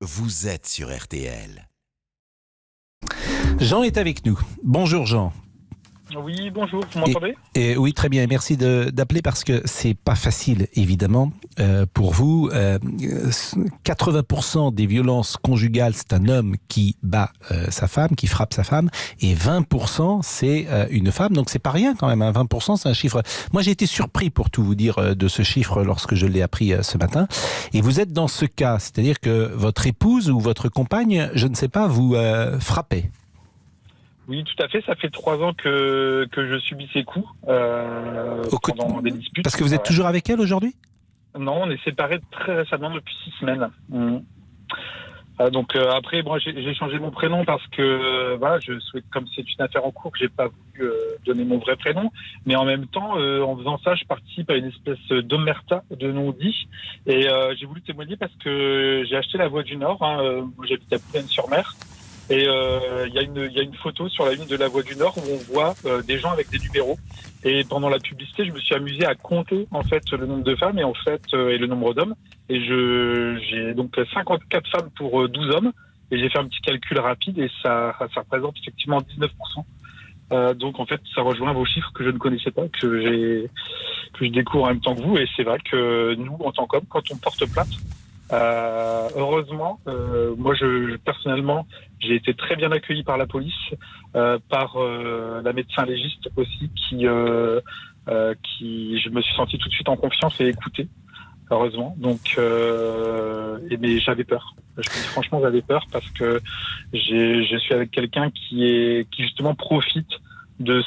Vous êtes sur RTL. Jean est avec nous. Bonjour Jean. Oui, bonjour, vous m'entendez ? Oui, très bien. Merci d'appeler parce que c'est pas facile, évidemment, pour vous. 80% des violences conjugales, c'est un homme qui bat sa femme, qui frappe sa femme, et 20% c'est une femme. Donc c'est pas rien quand même. 20% c'est un chiffre. Moi j'ai été surpris, pour tout vous dire, de ce chiffre lorsque je l'ai appris ce matin. Et vous êtes dans ce cas, c'est-à-dire que votre épouse ou votre compagne, je ne sais pas, vous frappez. Oui, tout à fait. Ça fait 3 ans que je subis ces coups pendant des disputes. Parce que vous êtes toujours avec elle aujourd'hui ? Non, on est séparés très récemment depuis 6 semaines. Donc après, moi, j'ai changé mon prénom parce que voilà, je souhaite, comme c'est une affaire en cours, j'ai pas voulu donner mon vrai prénom. Mais en même temps, en faisant ça, je participe à une espèce d'omerta de non-dit. Et j'ai voulu témoigner parce que j'ai acheté La Voix du Nord. Moi, j'habite à Boulogne-sur-Mer. Et il y a une photo sur la une de La Voix du Nord où on voit des gens avec des numéros. Et pendant la publicité, je me suis amusé à compter en fait le nombre de femmes et le nombre d'hommes. Et j'ai donc 54 femmes pour 12 hommes. Et j'ai fait un petit calcul rapide et ça représente effectivement 19%. Donc en fait, ça rejoint vos chiffres que je ne connaissais pas, que je découvre en même temps que vous. Et c'est vrai que nous, en tant qu'hommes, quand on porte plainte, heureusement, moi personnellement, j'ai été très bien accueilli par la police, par la médecin légiste aussi, qui je me suis senti tout de suite en confiance et écouté, heureusement. Donc, mais j'avais peur. Je me dis franchement, j'avais peur parce que je suis avec quelqu'un qui justement profite de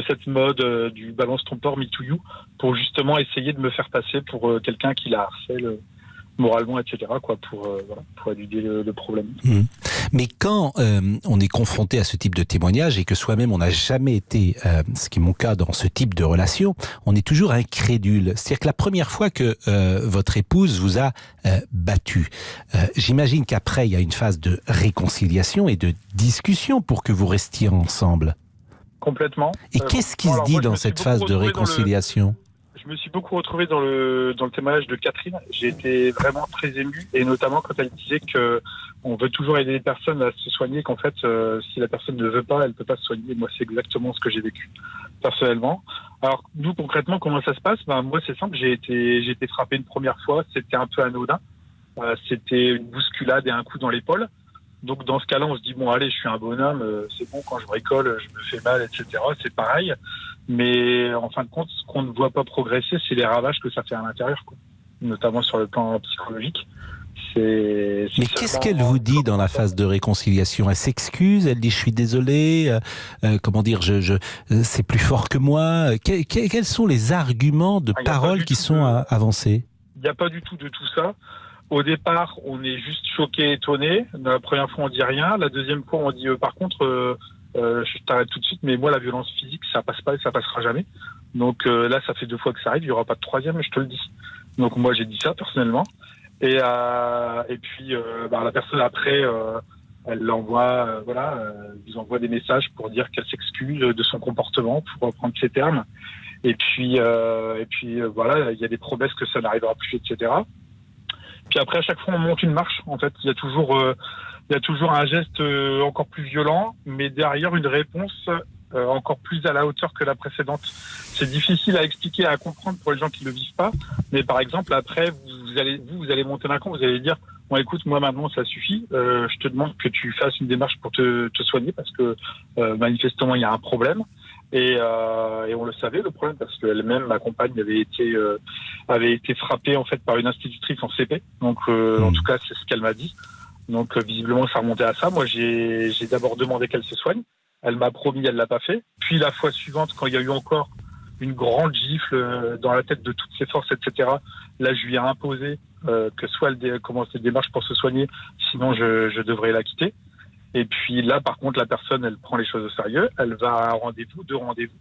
cette mode du balance ton porc, me to you, pour justement essayer de me faire passer pour quelqu'un qui la harcèle moralement, etc., pour éluder le problème. Mais quand on est confronté à ce type de témoignage et que soi-même on n'a jamais été, ce qui est mon cas, dans ce type de relation, on est toujours incrédule. C'est-à-dire que la première fois que votre épouse vous a battu, j'imagine qu'après il y a une phase de réconciliation et de discussion pour que vous restiez ensemble. Complètement. Et qu'est-ce qui se dit dans cette phase de réconciliation ? Je me suis beaucoup retrouvé dans le témoignage de Catherine. J'ai été vraiment très ému, et notamment quand elle disait que on veut toujours aider les personnes à se soigner, qu'en fait, si la personne ne veut pas, elle peut pas se soigner. Moi, c'est exactement ce que j'ai vécu personnellement. Alors, nous, concrètement, comment ça se passe ? Moi, c'est simple. J'ai été frappé une première fois. C'était un peu anodin. C'était une bousculade et un coup dans l'épaule. Donc, dans ce cas-là, on se dit, bon, allez, je suis un bonhomme, c'est bon, quand je bricole, je me fais mal, etc. C'est pareil. Mais en fin de compte, ce qu'on ne voit pas progresser, c'est les ravages que ça fait à l'intérieur, quoi. Notamment sur le plan psychologique. Mais qu'est-ce qu'elle vous dit dans la phase de réconciliation ? Elle s'excuse, elle dit je suis désolé, c'est plus fort que moi. Quels sont les arguments de parole qui sont avancés ? Il n'y a pas du tout de tout ça. Au départ, on est juste choqué, étonné. La première fois, on dit rien. La deuxième fois, on dit par contre, je t'arrête tout de suite, mais moi, la violence physique, ça passe pas et ça passera jamais. Donc là, ça fait 2 fois que ça arrive. Il y aura pas de troisième, je te le dis. Donc moi, j'ai dit ça personnellement. Et puis la personne après, elle l'envoie, nous envoie des messages pour dire qu'elle s'excuse de son comportement, pour reprendre ses termes. Et puis il y a des promesses que ça n'arrivera plus, etc. Puis après, à chaque fois, on monte une marche. En fait, il y a toujours un geste encore plus violent, mais derrière une réponse encore plus à la hauteur que la précédente. C'est difficile à expliquer, à comprendre pour les gens qui ne le vivent pas. Mais par exemple, après, vous allez monter d'un cran, vous allez dire, bon, écoute, moi maintenant, ça suffit. Je te demande que tu fasses une démarche pour te soigner parce que manifestement, il y a un problème. Et on le savait, le problème, parce qu'elle-même, ma compagne, avait été frappée en fait par une institutrice en CP. Donc en tout cas, c'est ce qu'elle m'a dit. Donc visiblement, ça remontait à ça. Moi, j'ai d'abord demandé qu'elle se soigne. Elle m'a promis, elle l'a pas fait. Puis la fois suivante, quand il y a eu encore une grande gifle dans la tête de toutes ses forces, etc., là, je lui ai imposé que soit elle commence des démarches pour se soigner, sinon je devrais la quitter. Et puis là, par contre, la personne, elle prend les choses au sérieux. Elle va à un rendez-vous, 2 rendez-vous.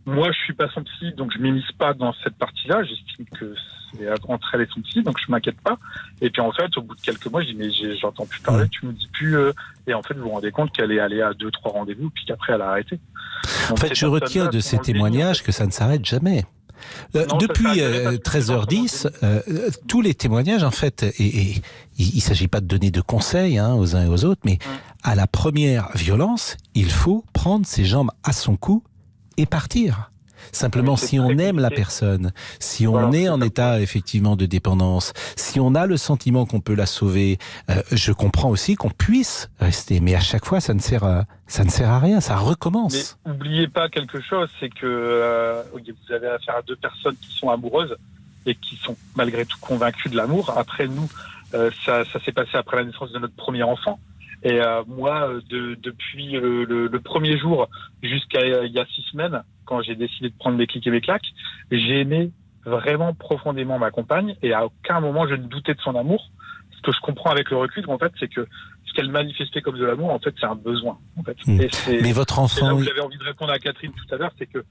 Moi, je suis pas son psy, donc je m'immisce pas dans cette partie-là. J'estime que c'est entre elle et son psy, donc je m'inquiète pas. Et puis en fait, au bout de quelques mois, je dis mais j'entends plus parler, tu me dis plus. Et en fait, vous vous rendez compte qu'elle est allée à 2-3 rendez-vous, puis qu'après elle a arrêté. Donc, en fait, je retiens de ces témoignages que ça ne s'arrête jamais. Non, Depuis ça s'arrêtait pas, 13h10, tous les témoignages, en fait, et il ne s'agit pas de donner de conseils aux uns et aux autres, mais à la première violence, il faut prendre ses jambes à son cou et partir. Simplement, c'est si on très aime la compliqué. personne, si on Voilà, est c'est en ça. état effectivement de dépendance, si on a le sentiment qu'on peut la sauver, je comprends aussi qu'on puisse rester. Mais à chaque fois, ça ne sert à rien, ça recommence. Mais n'oubliez pas quelque chose, c'est que vous avez affaire à deux personnes qui sont amoureuses et qui sont malgré tout convaincues de l'amour. Après nous, ça s'est passé après la naissance de notre premier enfant. Et moi, depuis le premier jour jusqu'à il y a 6 semaines, quand j'ai décidé de prendre mes clics et mes claques, j'ai aimé vraiment profondément ma compagne et à aucun moment je ne doutais de son amour. Ce que je comprends avec le recul, en fait, c'est que ce qu'elle manifestait comme de l'amour, en fait, c'est un besoin. En fait. Et Mais votre c'est là enfant, où j'avais envie de répondre à Catherine tout à l'heure, c'est que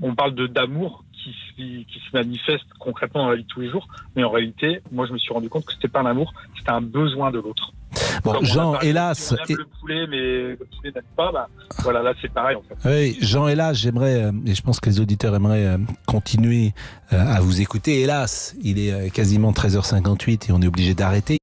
on parle d'amour qui se manifeste concrètement dans la vie de tous les jours, mais en réalité, moi, je me suis rendu compte que c'était pas un amour, c'était un besoin de l'autre. bon, Comme on a Jean, parlé, hélas, si on aime le poulet, mais le poulet n'aime pas, bah, voilà, là, c'est pareil, en fait. oui, Jean, hélas, j'aimerais, et je pense que les auditeurs aimeraient continuer à vous écouter. Hélas, il est quasiment 13h58 et on est obligé d'arrêter.